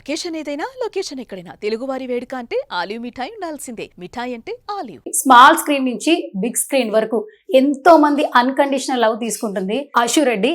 Location ఏదైనా location ఎక్కడైనా తెలుగువారి వేడుక అంటే ఆలివ్ మిఠాయి ఉండాల్సిందే. మిఠాయి అంటే ఆలివ్. స్మాల్ స్క్రీన్ నుంచి బిగ్ స్క్రీన్ వరకు ఎంతో మంది అన్కండిషనల్ లవ్ తీసుకుంటుంది ఆశు రెడ్డి.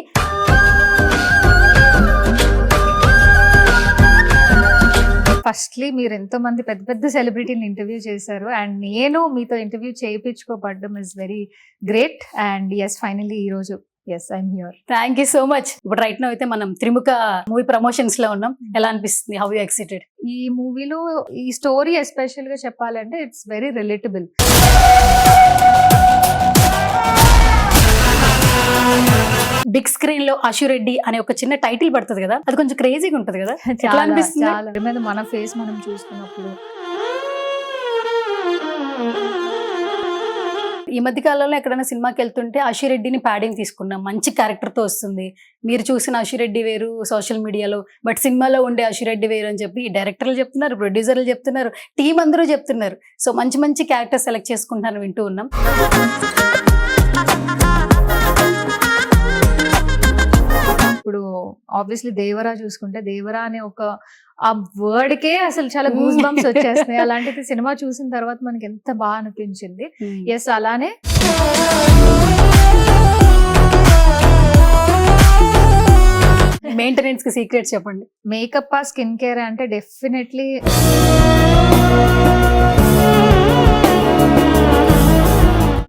ఫస్ట్లీ మీరు ఎంతో మంది పెద్ద పెద్ద సెలబ్రిటీని ఇంటర్వ్యూ చేశారు అండ్ నేను మీతో ఇంటర్వ్యూ చేయించుకోబడ్డం is very great and yes finally ఈ రోజు yes I'm here. Thank you so much. ఇప్పుడు రైట్ నో అయితే మనం త్రిముఖ మూవీ ప్రమోషన్స్ లో ఉన్నాం. ఎలా అనిపిస్తుంది? How you excited? ఈ మూవీలో ఈ స్టోరీ ఎస్పెషల్ గా చెప్పాలంటే it's very relatable. Big screen లో ఆశు రెడ్డి అనే ఒక చిన్న టైటిల్ పడుతుంది కదా, అది కొంచెం క్రేజీగా ఉంటది కదా. ఎలా అనిపిస్తుంది? చాలా మీద మన ఫేస్ మనం చూసుకున్నప్పుడు ఈ మధ్య కాలంలో ఎక్కడైనా సినిమాకి వెళ్తుంటే ఆశురెడ్డిని ప్యాడింగ్ తీసుకున్నాం. మంచి క్యారెక్టర్ తో వస్తుంది. మీరు చూసిన ఆశురెడ్డి వేరు సోషల్ మీడియాలో, బట్ సినిమాలో ఉండే ఆశురెడ్డి వేరు అని చెప్పి డైరెక్టర్లు చెప్తున్నారు, ప్రొడ్యూసర్లు చెప్తున్నారు, టీం అందరూ చెప్తున్నారు. సో మంచి మంచి క్యారెక్టర్ సెలెక్ట్ చేసుకుంటాను వింటూ ఉన్నాం. ఇప్పుడు ఆబ్వియస్లీ దేవరా చూసుకుంటే దేవరా అనే ఒక ఆ వర్డ్ కే అసలు చాలా గూస్ బంప్స్ వచ్చేస్తున్నాయి. అలాంటిది సినిమా చూసిన తర్వాత మనకి ఎంత బాగా అనిపించింది. ఎస్ అలానే మెయింటెనెన్స్ కి సీక్రెట్స్ చెప్పండి. మేకప్ ఆ స్కిన్ కేర్ అంటే డెఫినెట్లీ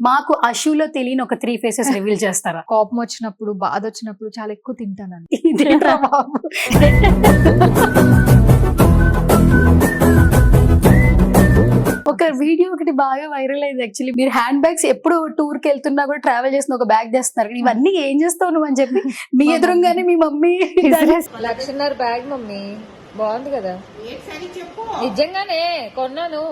మాకు అశులో తెలియని ఒక 3 ఫేసెస్ రివీల్ చేస్తారా? కోపం వచ్చినప్పుడు బాధ వచ్చినప్పుడు చాలా ఎక్కువ తింటానండి. ఇదేంట్రా బాబు? ఒక వీడియో ఒకటి బాగా వైరల్ అయింది యాక్చువల్లీ. మీరు హ్యాండ్ బ్యాగ్స్ ఎప్పుడు టూర్ కి వెళ్తున్నా కూడా ట్రావెల్ చేసిన ఒక బ్యాగ్ చేస్తున్నారు. ఇవన్నీ ఏం చేస్తావు నువ్వు అని చెప్పి మీ ఎదురుగానే మీ మమ్మీ 1,50,000 బ్యాగ్ మమ్మీ బాగుంది కదా. నిజంగానే కొన్నాను.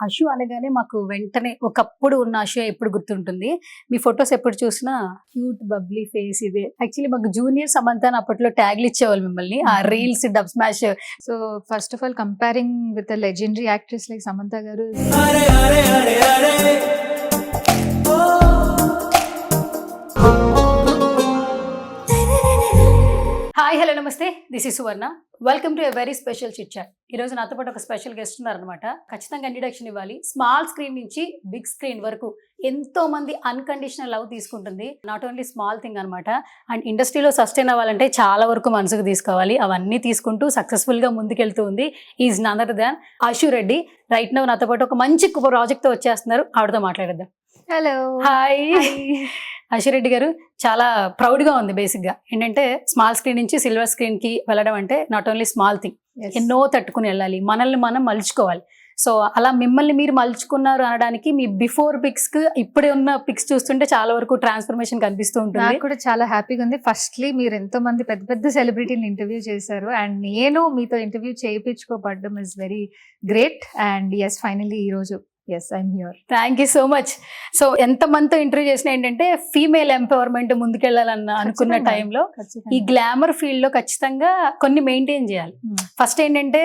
అశు అనగానే మాకు వెంటనే ఒకప్పుడు ఉన్న అశు ఎప్పుడు గుర్తుంటుంది. మీ ఫొటోస్ ఎప్పుడు చూసినా క్యూట్ బబ్లీ ఫేస్ ఇదే. యాక్చువల్లీ మాకు జూనియర్ సమంత అని అప్పట్లో ట్యాగ్లు ఇచ్చేవాళ్ళు మిమ్మల్ని, ఆ reels dub smash. So first of all comparing with legendary actress like Samantha garu, hi hello నమస్తే, this is Suvarna. Welcome to a very special chit chat. ఈ రోజు నాతో పాటు ఒక స్పెషల్ గెస్ట్ ఉన్నారనమాట. ఖచ్చితంగా ఇంట్రడక్షన్ ఇవ్వాలి. స్మాల్ స్క్రీన్ నుంచి బిగ్ స్క్రీన్ వరకు ఎంతో మంది అన్కండిషనల్ లవ్ తీసుకుంటుంది. నాట్ ఓన్లీ స్మాల్ థింగ్ అనమాట. అండ్ ఇండస్ట్రీలో సస్టైన్ అవ్వాలంటే చాలా వరకు మనసుకు తీసుకోవాలి. అవన్నీ తీసుకుంటూ సక్సెస్ఫుల్ గా ముందుకెళ్తూ ఉంది is none other than Ashu Reddy. Right now నాతో పాటు ఒక మంచి ప్రాజెక్ట్ తో వచ్చేస్తున్నారు. ఆవిడతో మాట్లాడేద్దాం. హలో హాయ్ ఆశురెడ్డి గారు. చాలా ప్రౌడ్ గా ఉంది. బేసిక్ గా ఏంటంటే స్మాల్ స్క్రీన్ నుంచి సిల్వర్ స్క్రీన్ కి వెళ్ళడం అంటే నాట్ ఓన్లీ స్మాల్ థింగ్, ఎన్నో తట్టుకుని వెళ్ళాలి, మనల్ని మనం మలుచుకోవాలి. సో అలా మిమ్మల్ని మీరు మలుచుకున్నారు అనడానికి మీ బిఫోర్ పిక్స్ కి ఇప్పుడే ఉన్న పిక్స్ చూస్తుంటే చాలా వరకు ట్రాన్స్ఫర్మేషన్ కనిపిస్తూ ఉంటుంది. నాకు కూడా చాలా హ్యాపీగా ఉంది. ఫస్ట్లీ మీరు ఎంతో మంది పెద్ద పెద్ద సెలబ్రిటీని ఇంటర్వ్యూ చేశారు అండ్ నేను మీతో ఇంటర్వ్యూ చేయించుకోబడ్డం is very great and yes finally ఈ రోజు yes I'm here. Thank you so much. So ఎంత మందితో ఇంటర్వ్యూ చేసినా ఏంటంటే ఫీమేల్ ఎంపవర్మెంట్ ముందుకెళ్లాలన్న అనుకున్న టైంలో ఈ గ్లామర్ ఫీల్డ్ లో ఖచ్చితంగా కొన్ని మెయింటైన్ చేయాలి. ఫస్ట్ ఏంటంటే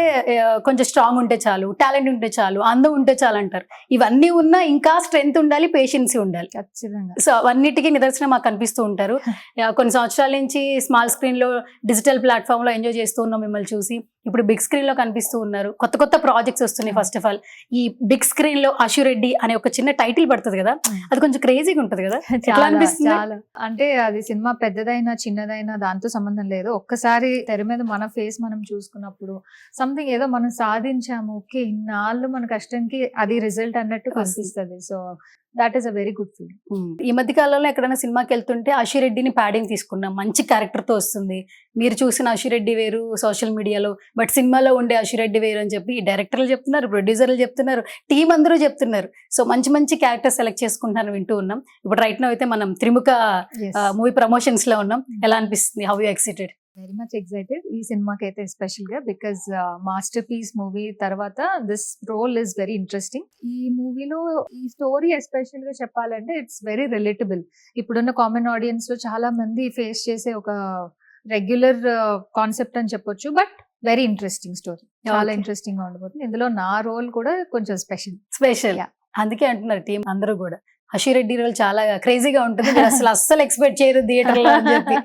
కొంచెం స్ట్రాంగ్ ఉంటే చాలు, టాలెంట్ ఉంటే చాలు, అందం ఉంటే చాలు అంటారు. ఇవన్నీ ఉన్నా ఇంకా స్ట్రెంగ్త్ ఉండాలి, పేషెన్సీ ఉండాలి. ఖచ్చితంగా. సో అవన్నిటికీ నిదర్శనం మాకు కనిపిస్తూ ఉంటారు. కొన్ని సంవత్సరాల నుంచి స్మాల్ స్క్రీన్ లో డిజిటల్ ప్లాట్ఫామ్ లో ఎంజాయ్ చేస్తూ ఉన్నాం మిమ్మల్ని చూసి. ఇప్పుడు బిగ్ స్క్రీన్ లో కనిపిస్తూ ఉన్నారు. కొత్త కొత్త ప్రాజెక్ట్స్ వస్తున్నాయి. ఫస్ట్ ఆఫ్ ఆల్ ఈ బిగ్ స్క్రీన్ లో ఆశు రెడ్డి అనే ఒక చిన్న టైటిల్ పడుతుంది కదా, అది కొంచెం క్రేజీగా ఉంటది కదా. ఎలా అనిపిస్తుంది? చాలా అంటే అది సినిమా పెద్దదైనా చిన్నదైనా దాంతో సంబంధం లేదు. ఒక్కసారి తెర మీద మన ఫేస్ మనం చూసుకున్నప్పుడు సంథింగ్ ఏదో మనం సాధించాము, ఓకే ఇన్నాళ్ళు మన కష్టంకి అది రిజల్ట్ అన్నట్టు కనిపిస్తుంది. So that is a very good feel. ఈ మధ్య కాలంలో ఎక్కడైనా సినిమాకి వెళ్తుంటే ఆశురెడ్డిని ప్యాడింగ్ తీసుకున్నాం. మంచి క్యారెక్టర్ తో వస్తుంది. మీరు చూసిన ఆశురెడ్డి వేరు సోషల్ మీడియాలో, బట్ సినిమాలో ఉండే ఆశురెడ్డి వేరు అని చెప్పి డైరెక్టర్లు చెప్తున్నారు, ప్రొడ్యూసర్లు చెప్తున్నారు, టీం అందరూ చెప్తున్నారు. సో మంచి మంచి క్యారెక్టర్ సెలెక్ట్ చేసుకుంటాను వింటూ ఉన్నాం. ఇప్పుడు రైట్ నో అయితే మనం త్రిముఖ మూవీ ప్రమోషన్స్ లో ఉన్నాం. ఎలా అనిపిస్తుంది? How you excited? Very much excited ఈ సినిమాకి అయితే ఎస్పెషల్ గా బికాస్ మాస్టర్ పీస్ మూవీ తర్వాత this role is very interesting. ఈ మూవీలో ఈ స్టోరీ ఎస్పెషల్ గా చెప్పాలంటే ఇట్స్ వెరీ రిలేటబుల్. ఇప్పుడున్న కామన్ ఆడియన్స్ లో చాలా మంది ఫేస్ చేసే ఒక రెగ్యులర్ కాన్సెప్ట్ అని చెప్పొచ్చు, బట్ వెరీ ఇంట్రెస్టింగ్ స్టోరీ. చాలా ఇంట్రెస్టింగ్ గా ఉండబోతుంది. ఇందులో నా రోల్ కూడా కొంచెం స్పెషల్. అందుకే అంటున్నారు టీం అందరూ కూడా. హషిరెడ్డి రోల్ చాలా క్రేజీగా ఉంటుంది, మీరు అస్సలు ఎక్స్పెక్ట్ చేయరు థియేటర్ లో అని చెప్పి.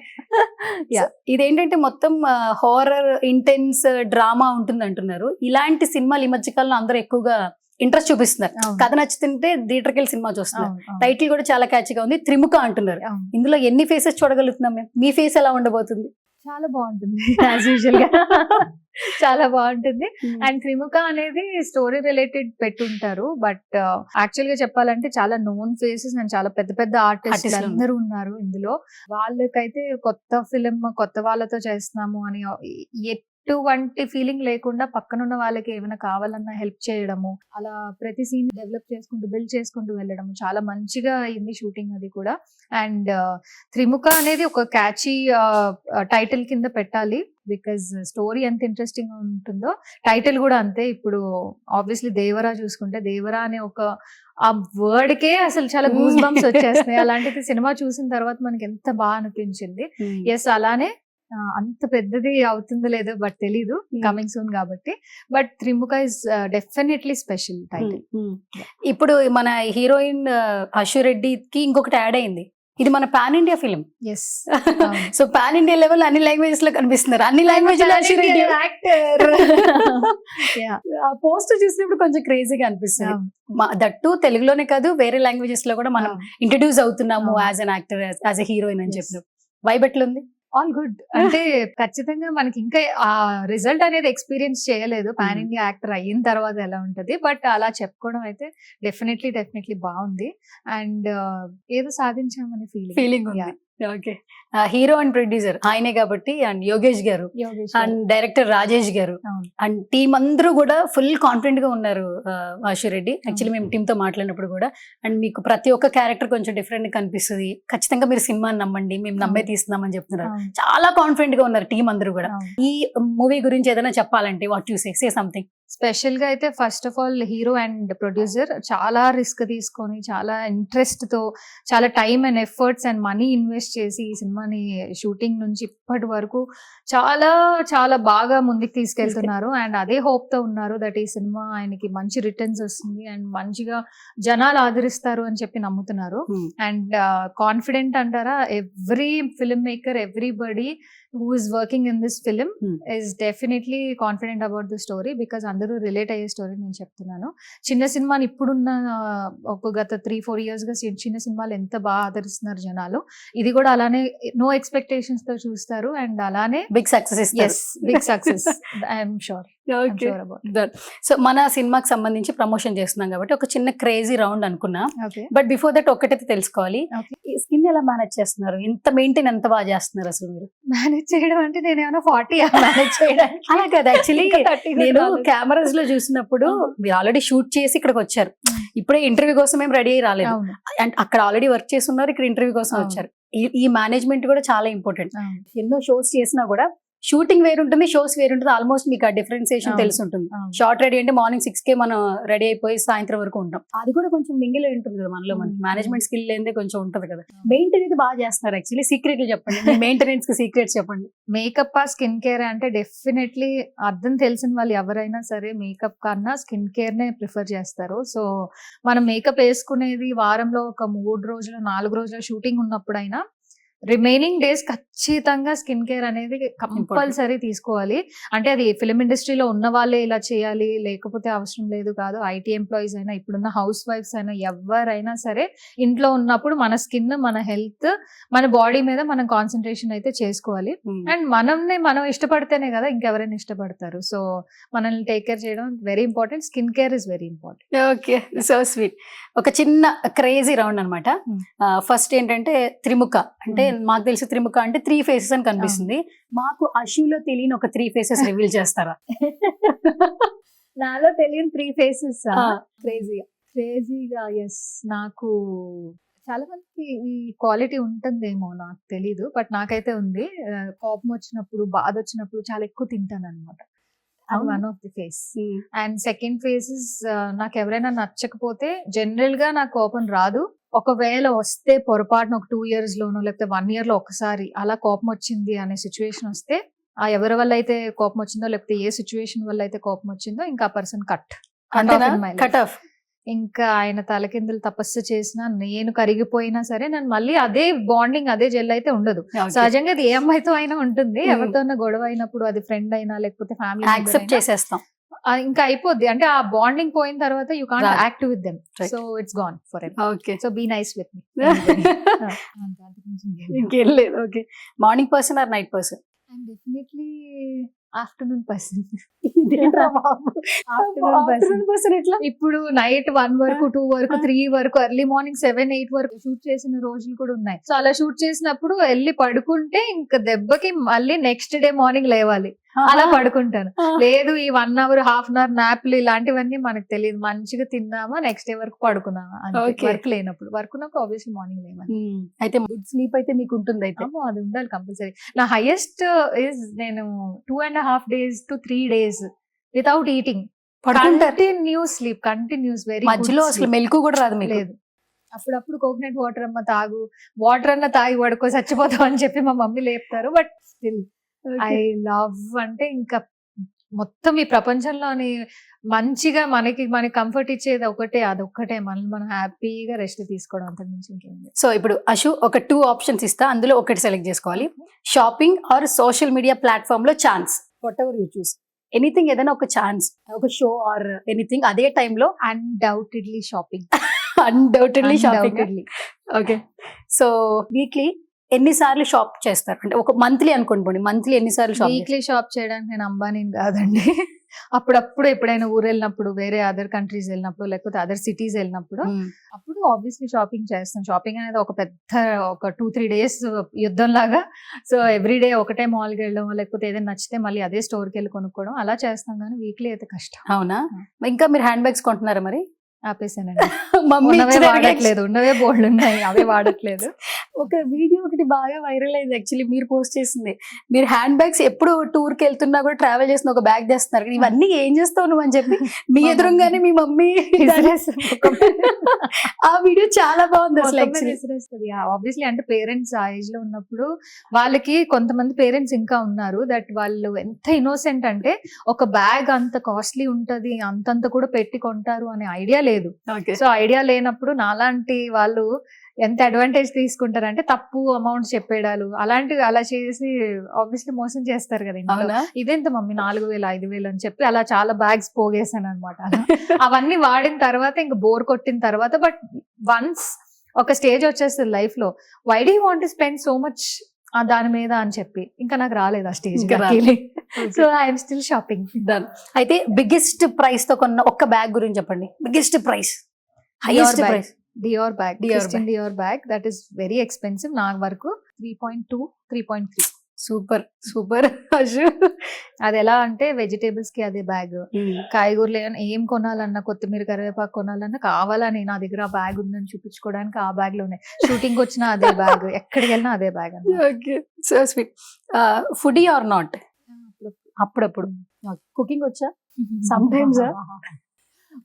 Yeah. ఇదేంటంటే మొత్తం హారర్ ఇంటెన్స్ డ్రామా ఉంటుంది అంటున్నారు. ఇలాంటి సినిమాలు ఈ మధ్య కాలంలో అందరూ ఎక్కువగా ఇంట్రెస్ట్ చూపిస్తున్నారు. అవును. కథ నచ్చుతుంటే థియేటర్కి వెళ్ళి సినిమా చూస్తున్నారు. అవును, అవును. టైటిల్ కూడా చాలా క్యాచ్గా ఉంది, త్రిముఖ అంటున్నారు. అవును. ఇందులో ఎన్ని ఫేసెస్ చూడగలుగుతున్నాం మేము? మీ ఫేస్ ఎలా ఉండబోతుంది? చాలా బాగుంటుంది యాజ్ యూజువల్ గా. చాలా బాగుంటుంది. అండ్ త్రిముఖ అనేది స్టోరీ రిలేటెడ్ పెట్టుంటారు, బట్ యాక్చువల్ గా చెప్పాలంటే చాలా నోన్ ఫేసెస్ అండ్ చాలా పెద్ద పెద్ద ఆర్టిస్ట్ Artists అందరూ ఉన్నారు ఇందులో. వాళ్ళకైతే కొత్త ఫిలిం కొత్త వాళ్ళతో చేస్తున్నాము అని ఎటువంటి ఫీలింగ్ లేకుండా పక్కనున్న వాళ్ళకి ఏమైనా కావాలన్నా హెల్ప్ చేయడము, అలా ప్రతి సీన్ డెవలప్ చేసుకుంటూ బిల్డ్ చేసుకుంటూ వెళ్ళడము చాలా మంచిగా అయింది షూటింగ్ అది కూడా. అండ్ త్రిముఖ అనేది ఒక క్యాచీ టైటిల్ కింద పెట్టాలి, బికాజ్ స్టోరీ ఎంత ఇంట్రెస్టింగ్ గా ఉంటుందో టైటిల్ కూడా అంతే. ఇప్పుడు ఆబ్వియస్లీ దేవరా చూసుకుంటే దేవరా అనే ఒక ఆ వర్డ్ కే అసలు చాలా గూస్ బంప్స్ వచ్చేస్తున్నాయి. అలాంటిది సినిమా చూసిన తర్వాత మనకి ఎంత బాగా అనిపించింది. ఎస్, అలానే అంత పెద్దది అవుతుందో లేదో బట్ తెలీదు, కమింగ్ సూన్ కాబట్టి. But Trimukha is definitely special title. ఇప్పుడు మన హీరోయిన్ హషిరెడ్డికి ఇంకొకటి యాడ్ అయింది, ఇది మన pan India film. Yes, so pan India level అన్ని లాంగ్వేజెస్ లో కనిపిస్తున్నారు, అన్ని లాంగ్వేజ్ పోస్ట్ చూసినప్పుడు కొంచెం క్రేజీగా అనిపిస్తుంది. దట్టు తెలుగులోనే కాదు వేరే లాంగ్వేజెస్ లో కూడా మనం ఇంట్రడ్యూస్ అవుతున్నాము as an actor, as a heroine అని చెప్పిన వైబ్ ఎట్లుంది? All good. అంటే ఖచ్చితంగా మనకి ఇంకా ఆ రిజల్ట్ అనేది ఎక్స్పీరియన్స్ చేయలేదు పాన్ ఇండియా యాక్టర్ అయిన తర్వాత ఎలా ఉంటది, బట్ అలా చెప్పుకోవడం అయితే డెఫినెట్లీ బాగుంది. అండ్ ఏదో సాధించామని ఫీలింగ్ ఉంది. ఓకే, హీరో అండ్ ప్రొడ్యూసర్ ఆయనే కాబట్టి, అండ్ యోగేష్ గారు అండ్ డైరెక్టర్ రాజేష్ గారు అండ్ టీం అందరూ కూడా ఫుల్ కాన్ఫిడెంట్ గా ఉన్నారు. హషిరెడ్డి యాక్చువల్లీ మేము టీమ్ తో మాట్లాడినప్పుడు కూడా, అండ్ మీకు ప్రతి ఒక్క క్యారెక్టర్ కొంచెం డిఫరెంట్ గా కనిపిస్తుంది, ఖచ్చితంగా మీరు సినిమాని నమ్మండి, మేము నమ్మే తీస్తున్నామని చెప్తున్నారు. చాలా కాన్ఫిడెంట్ గా ఉన్నారు టీం అందరూ కూడా. ఈ మూవీ గురించి ఏదైనా చెప్పాలంటే what you say something special గా అయితే first of all hero and producer చాలా రిస్క్ తీసుకొని చాలా ఇంట్రెస్ట్ తో చాలా time and efforts and money invest చేసి ఈ సినిమాని షూటింగ్ నుంచి ఇప్పటి వరకు చాలా చాలా బాగా ముందుకు తీసుకెళ్తున్నారు. అండ్ అదే హోప్ తో ఉన్నారు దట్ ఈ సినిమా ఆయనకి మంచి రిటర్న్స్ వస్తుంది అండ్ మంచిగా జనాలు ఆదరిస్తారు అని చెప్పి నమ్ముతున్నారు. అండ్ కాన్ఫిడెంట్ అంటారా, every film maker, everybody who is working in this film is definitely confident about the story because అందరూ రిలేట్ అయ్యే స్టోరీ నేను చెప్తున్నాను. చిన్న సినిమాని ఇప్పుడున్న ఒక గత 3-4 years గా చిన్న సినిమాలు ఎంత బాగా ఆదరిస్తున్నారు జనాలు, ఇది కూడా అలానే నో ఎక్స్పెక్టేషన్స్ తో చూస్తారు అండ్ అలానే big success. Yes, big success I'm sure. So మన సినిమాకి సంబంధించి ప్రమోషన్ చేస్తున్నాం కాబట్టి ఒక చిన్న క్రేజీ రౌండ్ అనుకున్నా, బట్ బిఫోర్ దట్ ఒక్కటైతే తెలుసుకోవాలి, స్కిన్ ఎలా మేనేజ్ చేస్తున్నారు, ఎంత మెయింటైన్ ఎంత బాగా చేస్తున్నారు అసలు మీరు? మేనేజ్ చేయడం అంటే నేను ఏమైనా 40 మేనేజ్ చేయడానికి అలా కదా. యాక్చువల్లీ నేను కెమెరాస్ లో చూసినప్పుడు మీరు ఆల్రెడీ షూట్ చేసి ఇక్కడికి వచ్చారు, ఇప్పుడే ఇంటర్వ్యూ కోసం ఏం రెడీ అయ్యి రాలేదు, అండ్ అక్కడ ఆల్రెడీ వర్క్ చేస్తున్నారు, ఇక్కడ ఇంటర్వ్యూ కోసం వచ్చారు. ఈ మేనేజ్మెంట్ కూడా చాలా ఇంపార్టెంట్. ఎన్నో షోస్ చేసినా కూడా షూటింగ్ వేరుంటుంది, షోస్ వేరుంటుంది, ఆల్మోస్ట్ మీకు ఆ డిఫరెన్సియేషన్ తెలిసి ఉంటుంది. షార్ట్ రెడీ అంటే మార్నింగ్ 6 మనం రెడీ అయిపోయి సాయంత్రం వరకు ఉంటాం, అది కూడా కొంచెం మింగిల్ ఉంటుంది కదా మనలో. మనకి మేనేజ్మెంట్ స్కిల్ లేదే కొంచెం ఉంటది కదా. మెయింటైన్ బాగా చేస్తున్నారు. యాక్చువల్లీ సీక్రెట్లు చెప్పండి, మెయింటెనెన్స్ కి సీక్రెట్స్ చెప్పండి. మేకప్ స్కిన్ కేర్ అంటే డెఫినెట్లీ అర్థం తెలిసిన వాళ్ళు ఎవరైనా సరే మేకప్ కన్నా స్కిన్ కేర్ నే ప్రిఫర్ చేస్తారు. సో మనం మేకప్ వేసుకునేది వారంలో ఒక 3 రోజులు 4 రోజుల షూటింగ్ ఉన్నప్పుడైనా రిమైనింగ్ డేస్ ఖచ్చితంగా స్కిన్ కేర్ అనేది కంపల్సరీ తీసుకోవాలి. అంటే అది ఫిలిం ఇండస్ట్రీలో ఉన్న వాళ్ళే ఇలా చేయాలి లేకపోతే అవసరం లేదు కాదు. ఐటీ ఎంప్లాయీస్ అయినా ఇప్పుడున్న హౌస్ వైఫ్స్ అయినా ఎవరైనా సరే ఇంట్లో ఉన్నప్పుడు మన స్కిన్, మన హెల్త్, మన బాడీ మీద మనం కాన్సన్ట్రేషన్ అయితే చేసుకోవాలి. అండ్ మనం ఇష్టపడితేనే కదా ఇంకెవరైనా ఇష్టపడతారు. సో మనల్ని టేక్ కేర్ చేయడం very important. Skin care is very important. Okay, so sweet. ఒక చిన్న క్రేజీ రౌండ్ అనమాట. ఫస్ట్ ఏంటంటే త్రిముఖ అంటే మాకు తెలిసి త్రిముఖ అంటే 3 faces అని కనిపిస్తుంది. మాకు అషులో తెలియని ఒక 3 faces రివీల్ చేస్తారా? నాలో తెలియని 3 faces క్రేజీగా ఎస్. నాకు చాలా మందికి ఈ క్వాలిటీ ఉంటుందేమో నాకు తెలీదు, బట్ నాకైతే ఉంది. కోపం వచ్చినప్పుడు, బాధ వచ్చినప్పుడు చాలా ఎక్కువ తింటాను అనమాట. One of the face. And second faces నాకు ఎవరైనా నచ్చకపోతే జనరల్ గా నాకు కోపం రాదు. ఒకవేళ వస్తే పొరపాటున ఒక 2 years లోనో లేకపోతే 1 year లో ఒకసారి అలా కోపం వచ్చింది అనే సిచ్యువేషన్ వస్తే, ఆ ఎవరి వల్ల అయితే కోపం వచ్చిందో లేకపోతే ఏ సిచ్యువేషన్ వల్ల అయితే కోపం వచ్చిందో ఇంకా ఆ పర్సన్ కట్ ఆఫ్. ఇంకా ఆయన తలకిందులు తపస్సు చేసినా నేను కరిగిపోయినా సరే నన్ను మళ్ళీ అదే బాండింగ్ అదే జెల్ అయితే ఉండదు. సహజంగా అది ఏ అమ్మాయితో అయినా ఉంటుంది. ఎవరితో గొడవ అయినప్పుడు అది ఫ్రెండ్ అయినా లేకపోతే ఫ్యామిలీ యాక్సెప్ట్ చేసేస్తాం. ఇంకా అయిపోద్ది. అంటే ఆ బాండింగ్ పోయిన తర్వాత you can't act with them. So it's gone forever. Okay, so be nice with me. ఇంకేం లేదు. Okay, morning person or night person? I'm definitely afternoon person. ఇప్పుడు నైట్ 1 వరకు 2 వరకు 3 వరకు ఎర్లీ మార్నింగ్ 7, 8 వరకు షూట్ చేసిన రోజులు కూడా ఉన్నాయి. సో అలా షూట్ చేసినప్పుడు వెళ్ళి పడుకుంటే ఇంకా దెబ్బకి మళ్ళీ నెక్స్ట్ డే మార్నింగ్ లేవాలి. అలా పడుకుంటాను. లేదు ఈ 1 hour, ½ hour నాప్లు ఇలాంటివన్నీ మనకు తెలియదు. మంచిగా తిన్నామా నెక్స్ట్ డే వరకు పడుకున్నామా. వర్క్ లేనప్పుడు, వర్క్ ఉన్నప్పుడు ఆబ్వియస్లీ మార్నింగ్ లేవాలి. అయితే గుడ్ స్లీప్ అయితే మీకు ఉంటుంది. అయితే అది ఉండాలి కంపల్సరీ. నా హైయెస్ట్ ఇస్ నేను 2.5 days to 3 days without eating continuous sleep. Continuous very మధ్యలో అసలు మెలకు కూడా రాదు మీకు? లేదు. అప్పుడప్పుడు కోకోనట్ వాటర్ అమ్మ తాగు, వాటర్ అన్న తాగి పడుకో చచ్చిపోతావు అని చెప్పి మా మమ్మీ లేపుతారు. బట్ స్టిల్ ఐ లవ్ అంటే ఇంకా మొత్తం ఈ ప్రపంచంలోని మంచిగా మనకి కంఫర్ట్ ఇచ్చేది ఒకటే, అదొక్కటే. మనం హ్యాపీగా రెస్ట్ తీసుకోవడం, అంతకు మించి ఇంకేంది. సో ఇప్పుడు అశు ఒక 2 ఆప్షన్స్ ఇస్తా, అందులో ఒకటి సెలెక్ట్ చేసుకోవాలి. Shopping or social media platform లో chance, whatever you choose. Anything, ఏదైనా ఒక ఛాన్స్, ఒక షో ఆర్ ఎనీథింగ్ అదే టైంలో. Undoubtedly shopping. Undoubtedly shopping. Okay, so weekly ఎన్నిసార్లు షాప్ చేస్తారు? అంటే ఒక మంత్లీ అనుకోండి, మంత్లీ ఎన్నిసార్లు షాప్? వీక్లీ షాప్ చేయడానికి నేను అంబానీ కాదండి. అప్పుడప్పుడు ఎప్పుడైనా ఊరు వెళ్ళినప్పుడు, వేరే అదర్ కంట్రీస్ వెళ్ళినప్పుడు, లేకపోతే అదర్ సిటీస్ వెళ్ళినప్పుడు అప్పుడు ఆబ్వియస్లీ షాపింగ్ చేస్తాను. షాపింగ్ అనేది ఒక పెద్ద ఒక 2-3 days యుద్ధం లాగా. సో ఎవ్రీడే ఒకటే మాల్కి వెళ్ళడం, లేకపోతే ఏదైనా నచ్చితే మళ్ళీ అదే స్టోర్కి వెళ్ళి కొనుక్కోవడం, అలా చేస్తాం. కానీ వీక్లీ అయితే కష్టం. అవునా? ఇంకా మీరు హ్యాండ్ బ్యాగ్స్ కొంటున్నారా మరి? ఆపేసానండి. వాడట్లేదు, ఉన్నవే బోల్డ్ ఉన్నాయి, అవే వాడట్లేదు. ఒక వీడియో ఒకటి బాగా వైరల్ అయింది యాక్చువల్లీ, మీరు పోస్ట్ చేసింది. మీరు హ్యాండ్ బ్యాగ్స్ ఎప్పుడు టూర్ కి వెళ్తున్నా కూడా ట్రావెల్ చేసిన ఒక బ్యాగ్ తెస్తున్నారు, ఇవన్నీ ఏం చేస్తావు నువ్వు అని చెప్పి మీ ఎదురుగానే మీ మమ్మీ ఆ వీడియో చాలా బాగుంది అసలు. ఆబ్వియస్లీ అంటే పేరెంట్స్ ఆ ఏజ్ లో ఉన్నప్పుడు వాళ్ళకి, కొంతమంది పేరెంట్స్ ఇంకా ఉన్నారు దట్ వాళ్ళు ఎంత ఇన్నోసెంట్ అంటే ఒక బ్యాగ్ అంత కాస్ట్లీ ఉంటది, అంతంత కూడా పెట్టి కొంటారు అనే ఐడియా లేదు. సో ఐడియా లేనప్పుడు నాలాంటి వాళ్ళు ఎంత అడ్వాంటేజ్ తీసుకుంటారంటే తప్పు అమౌంట్ చెప్పేడాలు అలాంటివి అలా చేసి ఆబ్వియస్లీ మోసం చేస్తారు కదా. ఇదెంత మమ్మీ 4,000 5,000 అని చెప్పి అలా చాలా బ్యాగ్స్ పోగేసాను అనమాట. అవన్నీ వాడిన తర్వాత ఇంకా బోర్ కొట్టిన తర్వాత, బట్ వన్స్ ఒక స్టేజ్ వచ్చేస్తుంది లైఫ్ లో, why do you want to spend so much దాని మీద అని చెప్పి ఇంకా నాకు రాలేదు ఆ stage. So I'm still shopping. అయితే బిగ్గెస్ట్ ప్రైస్ తో కొన్న ఒక్క బ్యాగ్ గురించి చెప్పండి. Biggest price, highest price. Dior bag, Christian Dior bag, that is very expensive. నా వరకు 3.2, 3.3. Super super. అది ఎలా అంటే వెజిటేబుల్స్ కి అదే బ్యాగ్, కాయగూరలు ఏం కొనాలన్నా, కొత్తిమీర కరివేపాకు కొనాలన్నా కావాలని నా దగ్గర ఆ బ్యాగ్ ఉందని చూపించుకోవడానికి ఆ బ్యాగ్ లోనే, షూటింగ్ వచ్చినా అదే బ్యాగ్, ఎక్కడికి వెళ్ళినా అదే bag. So sweet. Foodie or not? అప్పుడప్పుడు. కుకింగ్ వచ్చా? Sometimes.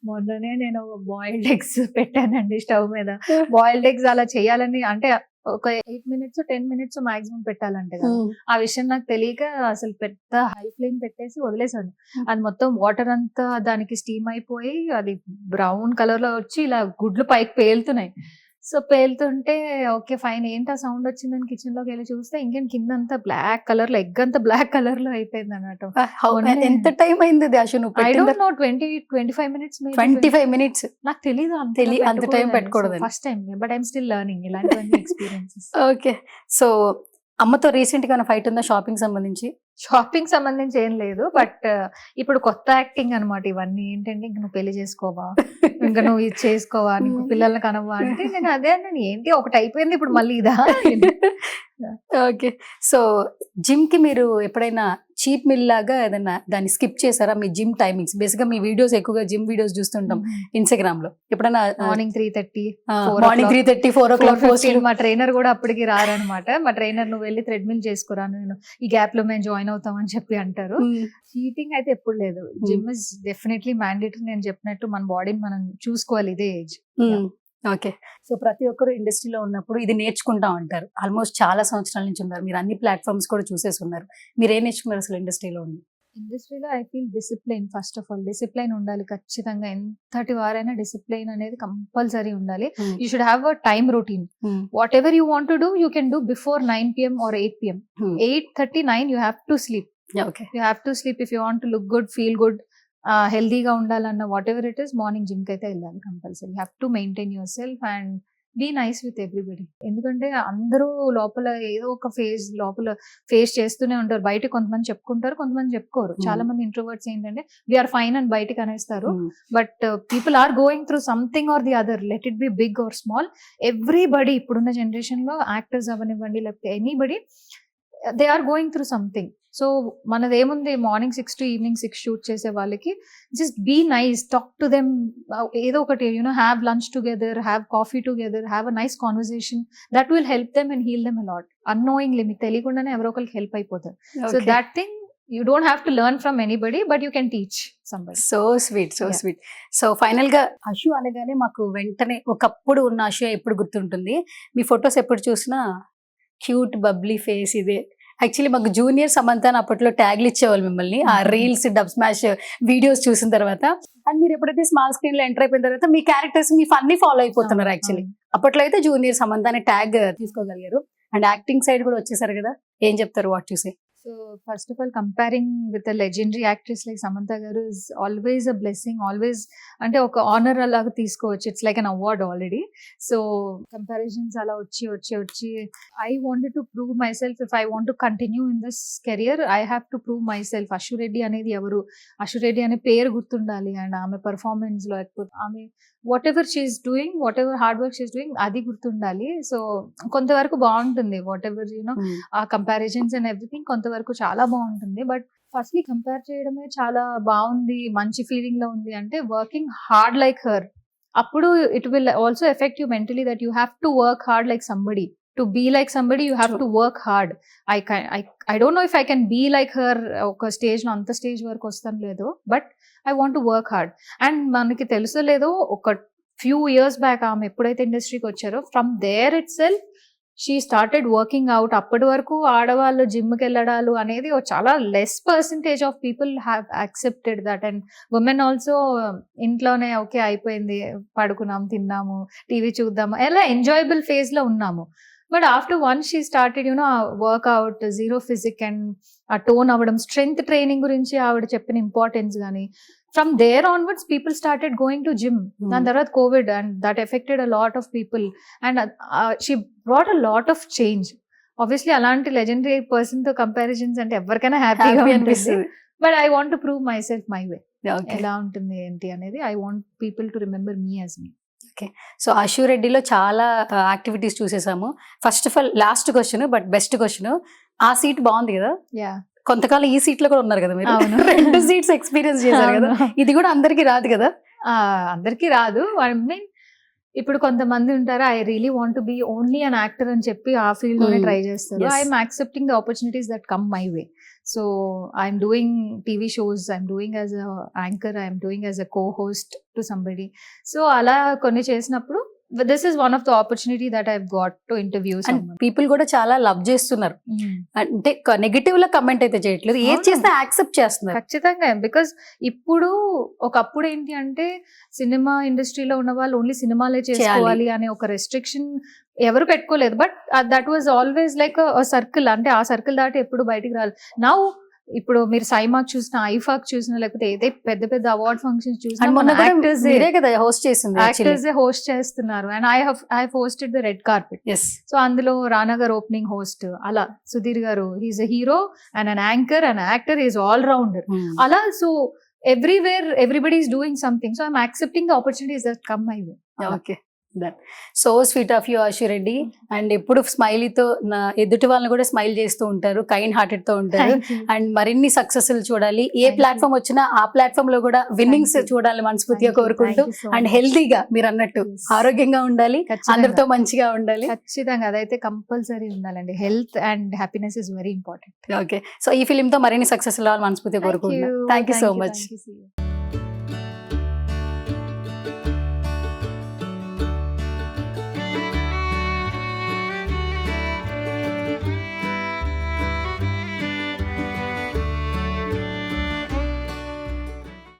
మొన్ననే నేను బాయిల్డ్ ఎగ్స్ పెట్టానండి స్టవ్ మీద. బాయిల్డ్ ఎగ్స్ అలా చేయాలని అంటే ఒక 8 minutes 10 minutes మాక్సిమం పెట్టాలంటే కదా, ఆ విషయం నాకు తెలియక అసలు పెద్ద హై ఫ్లేమ్ పెట్టేసి వదిలేసాను. అది మొత్తం వాటర్ అంతా దానికి స్టీమ్ అయిపోయి అది బ్రౌన్ కలర్ లో వచ్చి ఇలా గుడ్లు పైకి పేలుతున్నాయి. సో పేలుతుంటే ఓకే ఫైన్, ఏంటి ఆ సౌండ్ వచ్చిందని కిచెన్ లోకి వెళ్ళి చూస్తే ఇంకేం కింద అంతా బ్లాక్ కలర్ లో, ఎగ్ అంతా బ్లాక్ కలర్ లో అయిపోయింది అన్నట్టు. ఎంత టైం అయింది Ashu? I don't know, 20-25 minutes. 25 minutes నాకు తెలీదు అంత టైం పెట్టుకోవడం. First time, but I'm still learning ఇలాంటివన్నీ ఎక్స్పీరియన్సెస్. ఓకే, సో అమ్మతో రీసెంట్ గా ఫైట్ ఉందా షాపింగ్ సంబంధించి? షాపింగ్ సంబంధించి ఏం లేదు, బట్ ఇప్పుడు కొత్త యాక్టింగ్ అనమాట ఇవన్నీ. ఏంటంటే ఇంక నువ్వు పెళ్లి చేసుకోవా, ఇంకా నువ్వు ఇది చేసుకోవా, నీకు పిల్లల్ని కనవా అంటే నేను అదే అన్నాను, ఏంటి ఒకటి అయిపోయింది ఇప్పుడు మళ్ళీ ఇదా. ఓకే, సో జిమ్ కి మీరు ఎప్పుడైనా చీప్ మిల్ లాగా ఏదైనా దాన్ని స్కిప్ చేశారా? మీ జిమ్ టైమింగ్స్, బేసిక్ గా మీ వీడియోస్ ఎక్కువగా జిమ్ వీడియోస్ చూస్తుంటాం ఇన్స్టాగ్రామ్ లో. ఎప్పుడైనా మార్నింగ్ 3:30, 4 o'clock మా ట్రైనర్ కూడా అప్పటికి రారనమాట. మా ట్రైనర్ నువ్వు వెళ్ళి థ్రెడ్మిల్ చేసుకురా, నేను ఈ గ్యాప్ లో మేము జాయిన్ అవుతాం అని చెప్పి అంటారు. చీటింగ్ అయితే ఎప్పుడు లేదు. Gym is definitely mandatory. నేను చెప్పినట్టు మన బాడీని మనం చూసుకోవాలి ఇదే ఏజ్. ఓకే, సో ప్రతి ఒక్కరు ఇండస్ట్రీలో ఉన్నప్పుడు ఇది నేర్చుకుంటాం అంటారు. ఆల్మోస్ట్ చాలా సంవత్సరాల నుంచి ఉన్నారు మీరు, అన్ని ప్లాట్ఫామ్స్ కూడా చూసేసి ఉన్నారు. మీరు ఏం నేర్చుకున్నారు అసలు ఇండస్ట్రీలో ఉంది? ఇండస్ట్రీలో I feel discipline. First of all discipline ఉండాలి ఖచ్చితంగా. ఎంతటి వారైనా డిసిప్లైన్ అనేది కంపల్సరీ ఉండాలి. You should have a time routine. What ever you want to do you can do before 9 PM or 8 PM. 8:39 you have to sleep. Okay. You have to sleep if you want to look good, feel good, హెల్దీగా ఉండాలన్న whatever it is morning gym కి అయితే వెళ్ళాలి compulsory. You have to maintain yourself and be nice with everybody. ఎందుకంటే అందరూ లోపల ఏదో ఒక ఫేస్ చేస్తూనే ఉంటారు. బయట కొంతమంది చెప్పుకుంటారు, కొంతమంది చెప్పుకోరు. చాలా మంది ఇంట్రోవర్ట్స్ ఏంటంటే వీఆర్ ఫైన్ అని బయటకు అనేస్తారు. But people are going through something or the other, let it be big or small. Everybody ఇప్పుడున్న జనరేషన్ లో యాక్టర్స్ అవనివ్వండి లేకపోతే anybody, they are going through something. So మనదేముంది, మార్నింగ్ 6 to evening 6 షూట్ చేసే వాళ్ళకి just be nice, talk to them, ఏదో ఒకటి have lunch together, have coffee together, have a nice conversation. That will help them and heal them a lot. Annoyingly మీకు తెలియకుండానే ఎవరో ఒకరికి హెల్ప్ అయిపోతారు. So that thing you don't have to learn from anybody, but you can teach somebody. So sweet, so sweet. So final గా అశు అనగానే మాకు వెంటనే ఒకప్పుడు ఉన్న అశు ఎప్పుడు గుర్తుంటుంది. మీ ఫొటోస్ ఎప్పుడు చూసినా క్యూట్ బబ్లీ ఫేస్ ఇదే. యాక్చువల్లీ మాకు జూనియర్ సమంత అని అప్పట్లో ట్యాగ్లు ఇచ్చేవాళ్ళు మిమ్మల్ని, ఆ రీల్స్, డబ్ స్మాష్ వీడియోస్ చూసిన తర్వాత. అండ్ మీరు ఎప్పుడైతే స్మాల్ స్క్రీన్ లో ఎంటర్ అయిపోయిన తర్వాత మీ క్యారెక్టర్స్ మీ ఫన్నీ ఫాలో అయిపోతున్నారు. యాక్చువల్లీ అప్పట్లో అయితే జూనియర్ సమంత అనే ట్యాగ్ తీసుకోగలిగారు. అండ్ యాక్టింగ్ సైడ్ కూడా వచ్చేసారు కదా, ఏం చెప్తారు వాట్ చూసి? So first of all, comparing with a legendary actress like Samantha garu is always a blessing. Always ante oka honor alaga తీసుకోవచ్చు. It's like an award already. So comparisons ala వచ్చి I wanted to prove myself. If I want to continue in this career, I have to prove myself. Ashu Reddy అనేది ఎవరు, Ashu Reddy అనే పేరు గుర్తుండాలి. And ఆమె performance లో లేకపోతే ఆమె whatever she is doing, whatever hard work she is doing, అది గుర్తుండాలి. సో కొంతవరకు బాగుంటుంది వాట్ ఎవర్ ఆ కంపారిజన్స్ అండ్ ఎవ్రీథింగ్ కొంతవరకు చాలా బాగుంటుంది. బట్ ఫస్ట్లీ కంపేర్ చేయడమే చాలా బాగుంది, మంచి ఫీలింగ్ లో ఉంది అంటే వర్కింగ్ హార్డ్ లైక్ హర్. అప్పుడు it will also effect you mentally that you have to work hard like somebody. To be like somebody, you have to work hard. I don't know if I can be like her oka stage lo anta stage varaku vastam ledo, but I want to work hard. And manaki teluso ledo oka few years back aame eppudaithe industry ki vacharo, from there itself she started working out. అప్పటి వరకు ఆడవాళ్ళు gym కి వెళ్ళడాలు అనేది చాలా less percentage of people have accepted that. And women also ఇంట్లోనే okay అయిపోయింది, పడుకున్నాము, తిన్నాము, TV చూద్దాము, ఎలా ఎంజాయబుల్ ఫేజ్ లో ఉన్నాము. But after once she started workout, zero physique and ఆ టోన్ అవ్వడం, స్ట్రెంగ్త్ ట్రైనింగ్ గురించి ఆవిడ చెప్పిన ఇంపార్టెన్స్ కానీ, from there onwards people started going to gym. దాని తర్వాత Covid and that affected a lot of people and she brought a lot of change. Obviously అలాంటి legendary person తో కంపారిజన్స్ అంటే ఎవరికైనా హ్యాపీగా అనిపిస్తుంది. But I want to prove myself my way. ఎలా ఉంటుంది ఏంటి అనేది I want people to remember me as me. Okay. So Ashu రెడ్డిలో చాలా యాక్టివిటీస్ చూసేసాము. First of all last question but best question, ఆ సీట్ బాగుంది కదా, కొంతకాలం ఈ సీట్ లో కూడా ఉన్నారు కదా మీరు, 2 సీట్స్ ఎక్స్పీరియన్స్ చేశారు కదా, ఇది కూడా అందరికి రాదు కదా. అందరికి రాదు. ఐ మీన్ ఇప్పుడు కొంతమంది ఉంటారు I really want to be only an actor అని చెప్పి ఆ ఫీల్డ్ లోనే ట్రై చేస్తారు. I'm accepting the opportunities that come my way. So I'm doing TV shows, I'm doing as a anchor, I'm doing as a co-host to somebody. So ala konni chesinappudu this is one of the opportunity that I've got to interview someone. And people కూడా చాలా love చేస్తున్నారు. అంటే negative లా comment అయితే చేయట్లేదు, ఏది చేస్తే accept చేస్తున్నారు ఖచ్చితంగా. బికాస్ ఇప్పుడు ఒకప్పుడు ఏంటి అంటే సినిమా ఇండస్ట్రీలో ఉన్న వాళ్ళు ఓన్లీ సినిమాలే చేసుకోవాలి అనే ఒక రెస్ట్రిక్షన్ ఎవరు పెట్టుకోలేదు. But that was always like circle, అంటే ఆ సర్కిల్ దాటి ఎప్పుడు బయటికి రాలేదు. నౌ ఇప్పుడు మీరు సైమాక్ చూసినా, ఐఫాక్ చూసినా, లేకపోతే ఏదే పెద్ద పెద్ద అవార్డ్ ఫంక్షన్స్ చూసినా యాక్టర్స్ హోస్ట్ చేస్తున్నారు. And I hosted the red carpet. So అందులో రానా గారు ఓపెనింగ్ హోస్ట్, అలా Sudheer garu he's a hero and an anchor and actor, is all rounder అలా. So everywhere everybody is doing something, so I'm accepting the opportunities that come my way. Okay, that so sweet of you Ashu Reddy. And ఎప్పుడు స్మైలీతో నా ఎదుటి వాళ్ళని కూడా smile చేస్తూ ఉంటారు, kind hearted తో ఉంటారు. అండ్ మరిన్ని సక్సెస్లు చూడాలి, ఏ ప్లాట్ఫామ్ వచ్చినా ఆ ప్లాట్ఫామ్ లో కూడా విన్నింగ్స్ చూడాలి మనస్ఫూర్తిగా కోరుకుంటూ. అండ్ హెల్తీగా మీరు అన్నట్టు ఆరోగ్యంగా ఉండాలి, అందరితో మంచిగా ఉండాలి. ఖచ్చితంగా అదైతే కంపల్సరీ ఉండాలండి. Health and happiness is very important. Okay, so ఈ ఫిలిం తో మరిన్ని సక్సెస్ రావాలి మనస్ఫూర్తిగా కోరుకుంటున్నాను. Thank you so much.